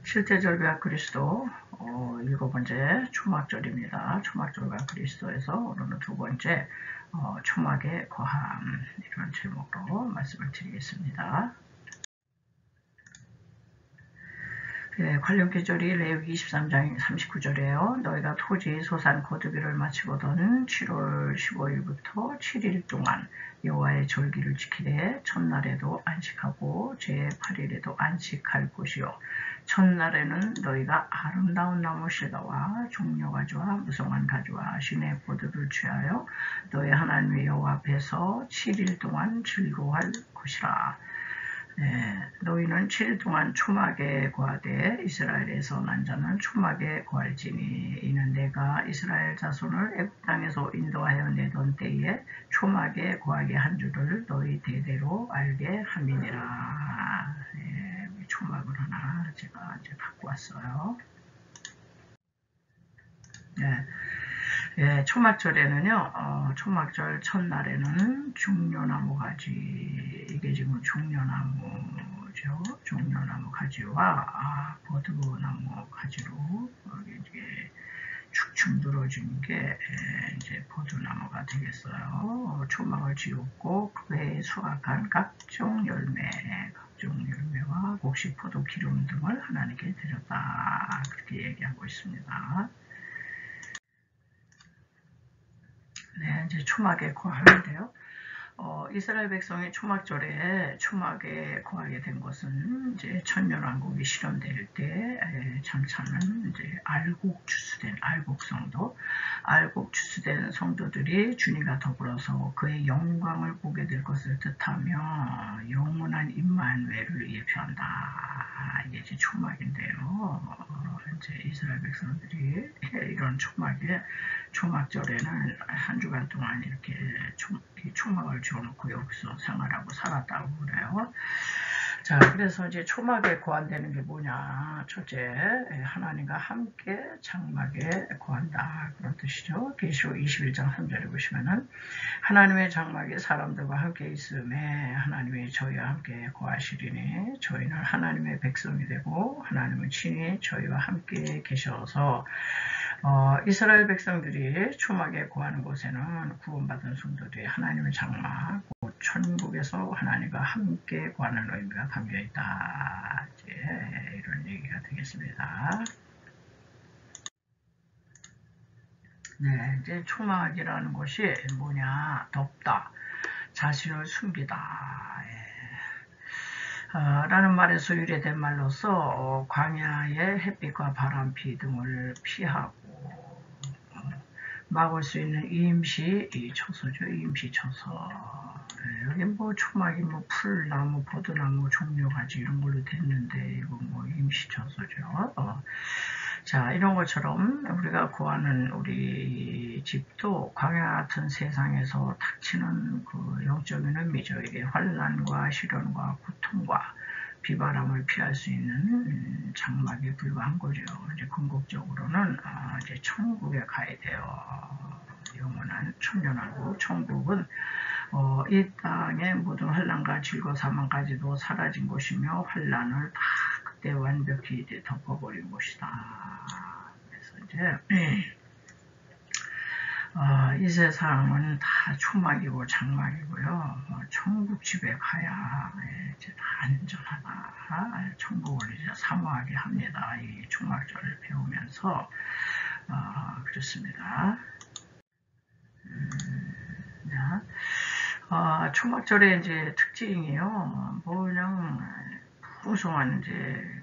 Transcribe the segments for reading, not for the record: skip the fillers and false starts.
실제절과 그리스도 7번째 초막절입니다. 초막절과 그리스도에서 오늘은 2번째 초막의 거함 이런 제목으로 말씀을 드리겠습니다. 관련 계절이 레위기 23장 39절이에요. 너희가 토지 소산 거두기를 마치거든 7월 15일부터 7일 동안 여호와의 절기를 지키되 첫날에도 안식하고 제8일에도 안식할 것이요 첫날에는 너희가 아름다운 나무 실과와 종려 가지와 무성한 가지와 신의 포도를 취하여 너희 하나님의 여호와 앞에서 7일 동안 즐거워할 것이라. 너희는 7일 동안 초막에 거하되 이스라엘에서 난 자는 초막에 거할지니 이는 내가 이스라엘 자손을 애굽 땅에서 인도하여 내던 때에 초막에 거하게 한 줄을 너희 대대로 알게 함이니라. 초막을 하나 제가 이제 갖고 왔어요. 초막절에는요, 초막절 첫날에는 종려나무 가지, 이게 지금 종려나무죠. 종려나무 가지와 버드나무 가지로 이제 축축 늘어진 게 이제 버드나무가 되겠어요. 초막을 지었고 그에 수확한 각종 열매와 곡식, 포도, 기름 등을 하나님께 드렸다. 그렇게 얘기하고 있습니다. 이제 초막에 거하는데요. 이스라엘 백성이 초막절에 초막에 거하게 된 것은 이제 천년왕국이 실현될 때 장차는 이제 알곡 추수된 성도들이 주님과 더불어서 그의 영광을 보게 될 것을 뜻하며 영원한 임마누엘을 예표한다. 이게 이제 초막인데요. 이제 이스라엘 백성들이 이런 초막절에는 한 주간 동안 이렇게 초막을 지어놓고 여기서 생활하고 살았다고 그래요. 자, 그래서 이제 초막에 거한다는 게 뭐냐? 첫째, 하나님과 함께 장막에 거한다. 그런 뜻이죠. 계시록 21장 3절에 보시면은 하나님의 장막이 사람들과 함께 있음에 하나님이 저희와 함께 거하시리니 저희는 하나님의 백성이 되고 하나님은 친히 저희와 함께 계셔서 이스라엘 백성들이 초막에 거하는 곳에는 구원받은 성도들이 하나님의 장막, 곧 천국에서 하나님과 함께 거하는 의미가 담겨있다. 이런 얘기가 되겠습니다. 이제 초막이라는 것이 뭐냐? 덥다. 자신을 숨기다. 라는 말에서 유래된 말로서 광야의 햇빛과 바람피 등을 피하고 막을 수 있는 임시 처소죠. 임시 처소. 여기 뭐 초막이 뭐 풀나무, 포도나무, 종려가지 이런 걸로 됐는데 이거 뭐 임시 처소죠. 자, 이런 것처럼 우리가 구하는 우리 집도 광야 같은 세상에서 닥치는 그 영적인 의미죠. 이게 환난과 시련과 고통과 비바람을 피할 수 있는 장막에 불과한 거죠. 이제 궁극적으로는 이제 천국에 가야 돼요. 영원한 천년왕국. 천국은 이 땅의 모든 환난과 질거 사망까지도 사라진 곳이며 환난을 다 그때 완벽히 이제 덮어버린 곳이다. 그래서 이제 이 세상은 다 초막이고 장막이고요. 천국 집에 가야 이제 다 안전하다. 천국을 이제 사모하게 합니다. 이 초막절을 배우면서 그렇습니다. 초막절의 이제 특징이요. 그냥 풍성한 이제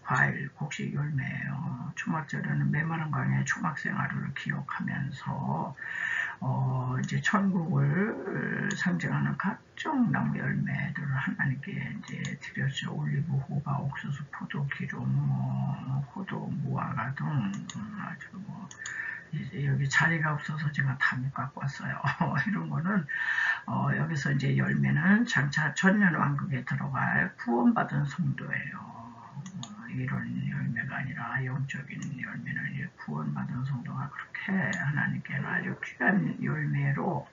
과일, 곡식, 열매예요. 초막절에는 메마른 강의 초막 생활을 기억하면서 이제 천국을 상징하는 각종 나무 열매들을 하나님께 이제 드렸죠. 올리브, 호박, 옥수수, 포도, 기름, 호두, 무화과 등 아주 이제 여기 자리가 없어서 제가 다 못 갖고 왔어요. 이런 거는 여기서 이제 열매는 장차 천년왕국에 들어갈 구원받은 성도예요. 이런 열매가 아니라 영적인 열매는 이제 구원받은 성도가 그렇게 하나님께는 아주 귀한 열매로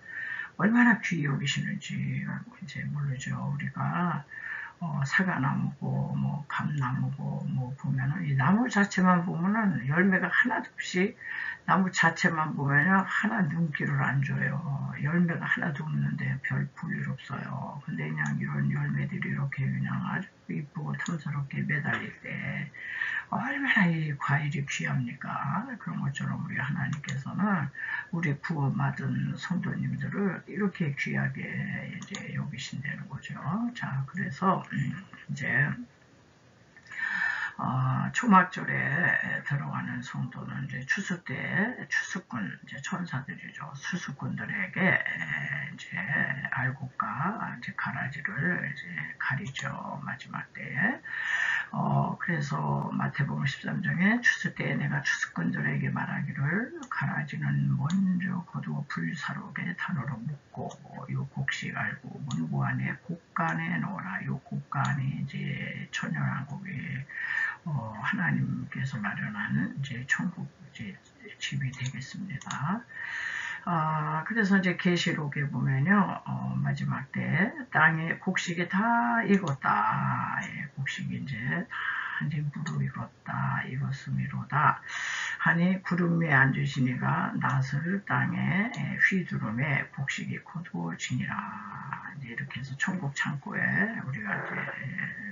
얼마나 귀히 여기시는지 이제 모르죠. 우리가 사과나무고 뭐 밤나무고 뭐 보면은 이 나무 자체만 보면은 열매가 하나도 없이 나무 자체만 보면은 하나 눈길을 안 줘요. 열매가 하나도 없는데 별 볼일 없어요. 근데 그냥 이런 열매들이 이렇게 그냥 아주 이쁘고 탐스럽게 매달릴 때 얼마나 이 과일이 귀합니까? 그런 것처럼 우리 하나님께서는 우리 구원받은 성도님들을 이렇게 귀하게 이제 여기신다는 거죠. 자, 그래서 이제 초막절에 들어가는 성도는 이제 추수 때 추수꾼 이제 천사들이죠. 추수꾼들에게 이제 알곡과 이제 가라지를 이제 가리죠. 마지막 때에. 그래서 마태복음 13장에 추수 때에 내가 추수꾼들에게 말하기를 가라지는 먼저 거두어 불사록에 단으로 묶고 요 곡식 알고 문고 안에 곡간에 넣어라. 요 곡간이 이제 천연왕국이 하나님께서 마련하는 이제 천국 이제 집이 되겠습니다. 그래서 이제 계시록에 보면요, 마지막 때 땅에 곡식이 다 익었다. 예, 곡식이 이제 다 이제 무르익었다. 익었음이로다. 하니 구름 위에 앉으시니가 낫을 땅에 휘두름에 곡식이 거두어지니라. 이제 이렇게 해서 천국 창고에 우리가 이제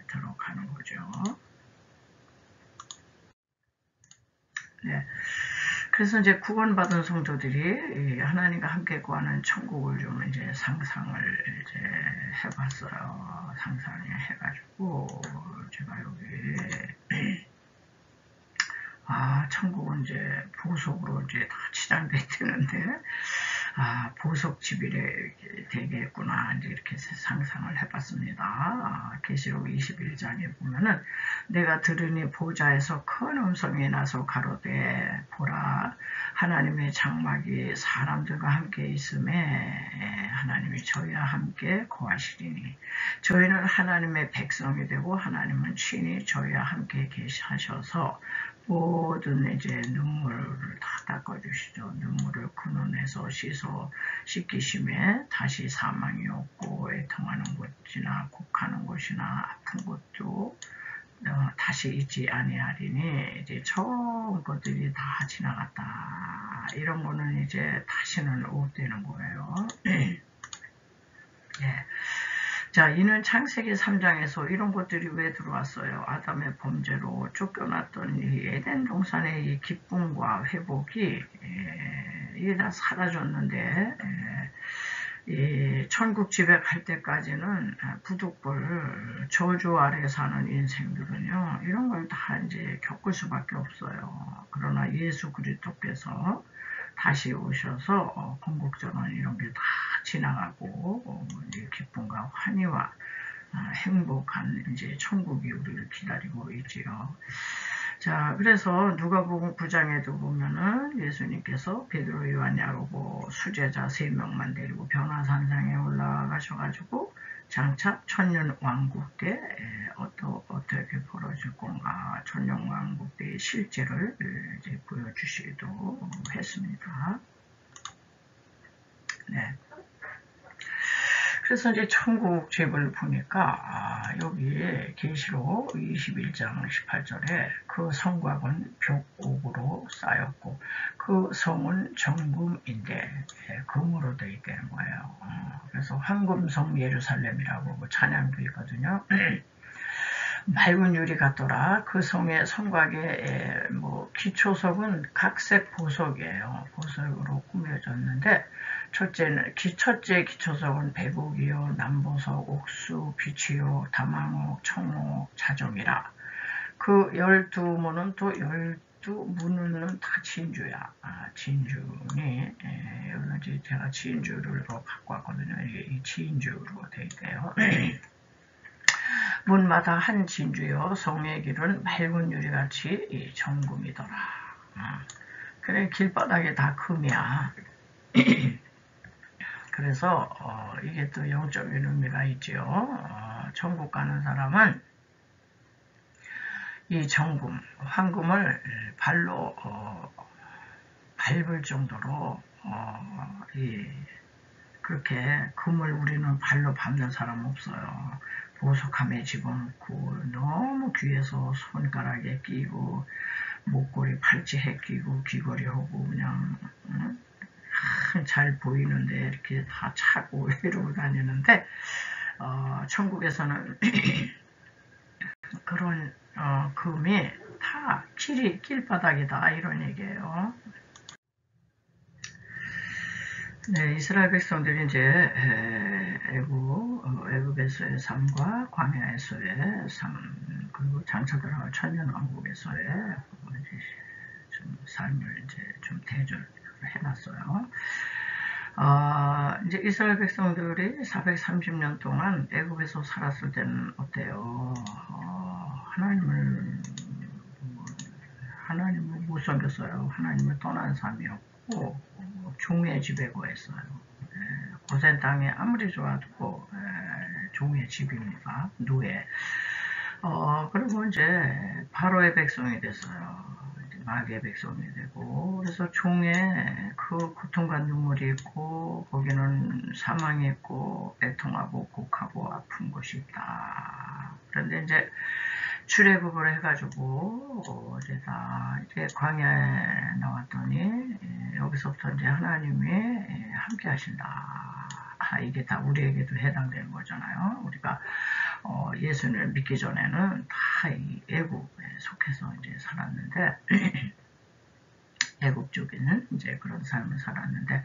들어가는 거죠. 네. 그래서 이제 구원받은 성도들이 하나님과 함께 구하는 천국을 좀 이제 상상을 이제 해봤어요. 상상해가지고 제가 여기 천국은 이제 보석으로 이제 다 치장돼 되는데 보석집이 되겠구나 이제 이렇게 상상을 해봤습니다. 계시록 21장에 보면은 내가 들으니 보좌에서 큰 음성이 나서 가로되 보라 하나님의 장막이 사람들과 함께 있음에 하나님이 저희와 함께 거하시리니 저희는 하나님의 백성이 되고 하나님은 친히 저희와 함께 계시하셔서 모든 이제 눈물을 다 닦아주시죠. 눈물을 그 눈에서 씻기심에 다시 사망이 없고 애통하는 곳이나 곡하는 곳이나 아픈 곳도 다시 있지 아니하리니 이제 처음 것들이 다 지나갔다. 이런 거는 이제 다시는 없다는 거예요. 예. 자, 이는 창세기 3장에서 이런 것들이 왜 들어왔어요? 아담의 범죄로 쫓겨났던 이 에덴 동산의 이 기쁨과 회복이 이게 다 사라졌는데 이 천국 집에 갈 때까지는 부득불 저주 아래 사는 인생들은요 이런 걸 다 이제 겪을 수밖에 없어요. 그러나 예수 그리스도께서 다시 오셔서 궁극적으로 이런 게 다 지나가고 기쁨과 환희와 행복한 이제 천국이 우리를 기다리고 있지요. 자, 그래서 누가복음 9장에도 보면은 예수님께서 베드로, 요한, 야고보 수제자 3명만 데리고 변화산상에 올라가셔가지고 장차 천년왕국 때 어떻게 벌어질 건가 천년왕국 때의 실제를 이제 보여주시기도 했습니다. 네. 그래서 이제 천국 집을 보니까 여기 계시록 21장 18절에 그 성곽은 벽옥으로 쌓였고 그 성은 정금인데 금으로 되어 있다는 거예요. 그래서 황금성 예루살렘이라고 찬양도 있거든요. 맑은 유리 같더라. 그 성의 성곽의 기초석은 각색 보석이에요. 보석으로 꾸며졌는데 첫째 기초석은 백옥이요, 남보석, 옥수, 비치요, 다망옥, 청옥, 자정이라. 그 12문은 또 12문은 다 진주야. 진주니 여기 제가 진주를 갖고 왔거든요. 이 진주로 되어 있대요. 문마다 한 진주여 성의 길은 맑은 유리같이 정금이더라. 그래 길바닥에 다 금이야. 그래서 이게 또 영적인 의미가 있지요. 천국 가는 사람은 이 정금, 황금을 발로 밟을 정도로 그렇게 금을 우리는 발로 밟는 사람 없어요. 보석함에 집어넣고 너무 귀에서 손가락에 끼고 목걸이 팔찌에 끼고 귀걸이 하고 그냥 잘 보이는데 이렇게 다 차고 이러고 다니는데 천국에서는 그런 금이 다 길바닥이다 이런 얘기예요. 네, 이스라엘 백성들이 이제 애굽에서의 삶과 광야에서의 삶, 그리고 장차 들어갈 천년왕국에서의 좀 삶을 이제 좀 대조를 해놨어요. 이제 이스라엘 백성들이 430년 동안 애굽에서 살았을 때는 어때요? 하나님을 못 섬겼어요. 하나님을 떠난 삶이었고 종의 지배 거했어요. 고센 땅에 아무리 좋아도 종의 집입니다. 노예. 그리고 이제 바로의 백성이 됐어요. 마귀의 백성이 되고, 그래서 종의 그 고통과 눈물이 있고, 거기는 사망이 있고, 애통하고 곡하고 아픈 곳이 있다. 그런데 이제 출애굽을 해가지고 이제 광야에 나왔더니 여기서부터 이제 하나님이 함께 하신다. 이게 다 우리에게도 해당되는 거잖아요. 우리가 예수님을 믿기 전에는 다 이 애굽에 속해서 이제 살았는데 애굽 쪽에는 이제 그런 삶을 살았는데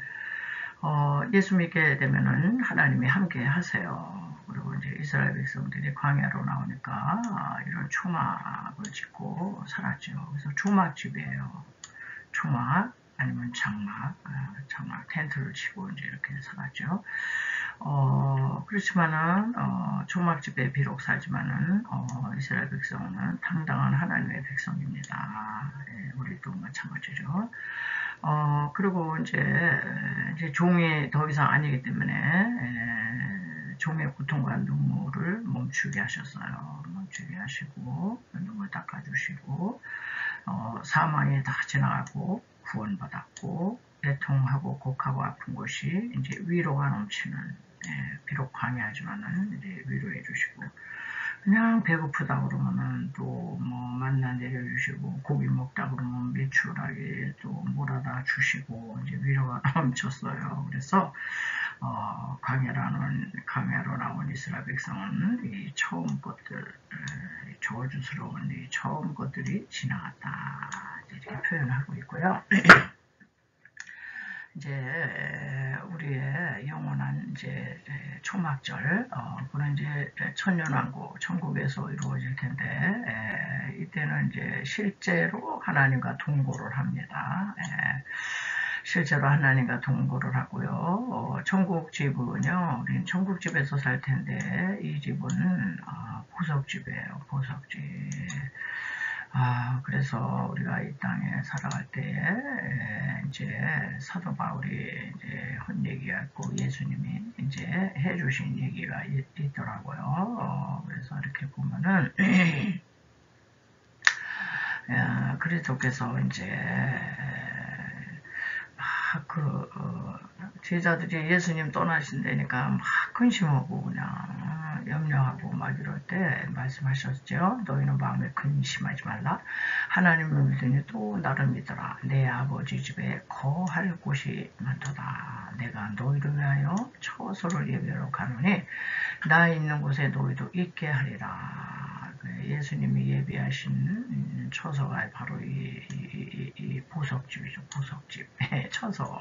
예수 믿게 되면은 하나님이 함께 하세요. 그리고 이제 이스라엘 백성들이 광야로 나오니까 이런 초막을 짓고 살았죠. 그래서 초막집이에요. 초막 아니면 장막 텐트를 치고 이제 이렇게 살았죠. 그렇지만은 초막집에 비록 살지만은 이스라엘 백성은 당당한 하나님의 백성입니다. 우리도 마찬가지죠. 그리고 이제 종이 더 이상 아니기 때문에 종의 고통과 눈물을 멈추게 하셨어요. 멈추게 하시고 눈물 닦아주시고 사망이 다 지나가고 구원받았고 애통하고 곡하고 아픈 곳이 이제 위로가 넘치는 비록 광야하지만은 이제 위로해 주시고 그냥 배고프다 그러면은 또 뭐 만나 내려주시고 고기 먹다 그러면 메추라기 또 몰아다 주시고 이제 위로가 넘쳤어요. 그래서 광야로 나온 이스라엘 백성은 이 처음 것들 저주스러운 이 처음 것들이 지나갔다 이렇게 표현하고 있고요. 이제 우리의 영원한 이제 초막절, 그는 이제 천년왕국 천국에서 이루어질 텐데 이때는 이제 실제로 하나님과 동거를 합니다. 실제로 하나님과 동거를 하고요. 천국집은요, 우리는 천국집에서 살 텐데 이 집은 보석집이에요. 보석집. 그래서 우리가 이 땅에 살아갈 때에 이제 사도 바울이 이제 한 얘기가 있고 예수님이 이제 해주신 얘기가 있더라고요. 그래서 이렇게 보면은 그리스도께서 이제 제자들이 예수님 떠나신다니까 막 근심하고 그냥 염려하고 막 이럴 때 말씀하셨죠. 너희는 마음에 근심하지 말라. 하나님을 믿으니 또 나를 믿어라. 내 아버지 집에 거할 곳이 많도다. 내가 너희를 위하여 처소를 예비하러 가노니 나 있는 곳에 너희도 있게 하리라. 예수님이 예비하신 처소가 바로 이 보석집이죠. 보석집. 처소.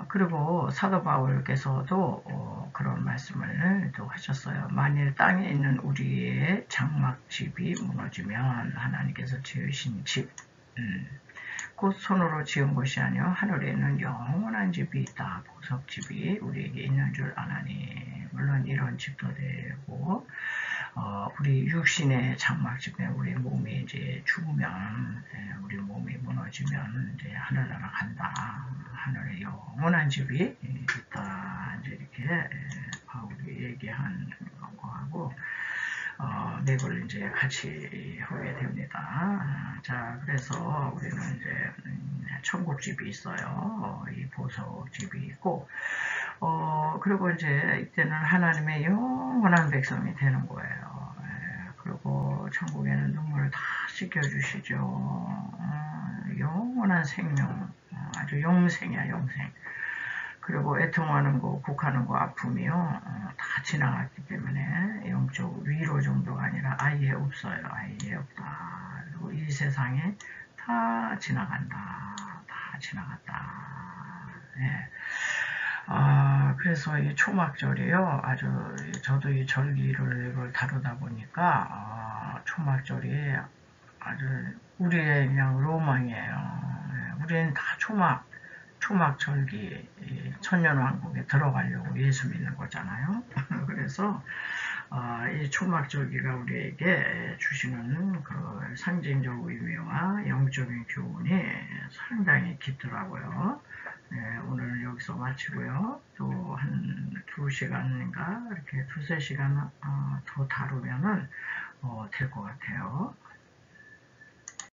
그리고 사도 바울께서도 그런 말씀을 또 하셨어요. 만일 땅에 있는 우리의 장막집이 무너지면 하나님께서 지으신 집, 곧 손으로 지은 것이 아니요 하늘에는 영원한 집이 있다. 보석집이 우리에게 있는 줄 아나니. 물론 이런 집도 되고 우리 육신의 장막집에 우리 몸이 이제 죽으면 우리 몸이 무너지면 이제 하늘나라 간다. 하늘에 영원한 집이 있다. 이제 이렇게 바울이 얘기한 거하고 맥을 이제 같이 하게 됩니다. 자, 그래서 우리는 이제 천국집이 있어요. 이 보석집이 있고, 그리고 이제 이때는 하나님의 영원한 백성이 되는 거예요. 그리고 천국에는 눈물을 다 씻겨주시죠. 영원한 생명, 아주 영생이야, 영생. 그리고 애통하는 거, 곡하는 거, 아픔이요, 다 지나갔기 때문에 영적 위로 정도가 아니라 아예 없어요. 아예 없다. 그리고 이 세상에 다 지나간다. 다 지나갔다. 네. 그래서 이 초막절이요, 아주 저도 이 절기를 이걸 다루다 보니까 초막절이 아주 우리의 그냥 로망이에요. 네. 우리는 다 초막절기 천년왕국에 들어가려고 예수 믿는 거잖아요. 그래서 이 초막절기가 우리에게 주시는 그 상징적 의미와 영적인 교훈이 상당히 깊더라고요. 네, 오늘 여기서 마치고요. 또 한 2시간인가 이렇게 2~3시간 더 다루면은 될 것 같아요.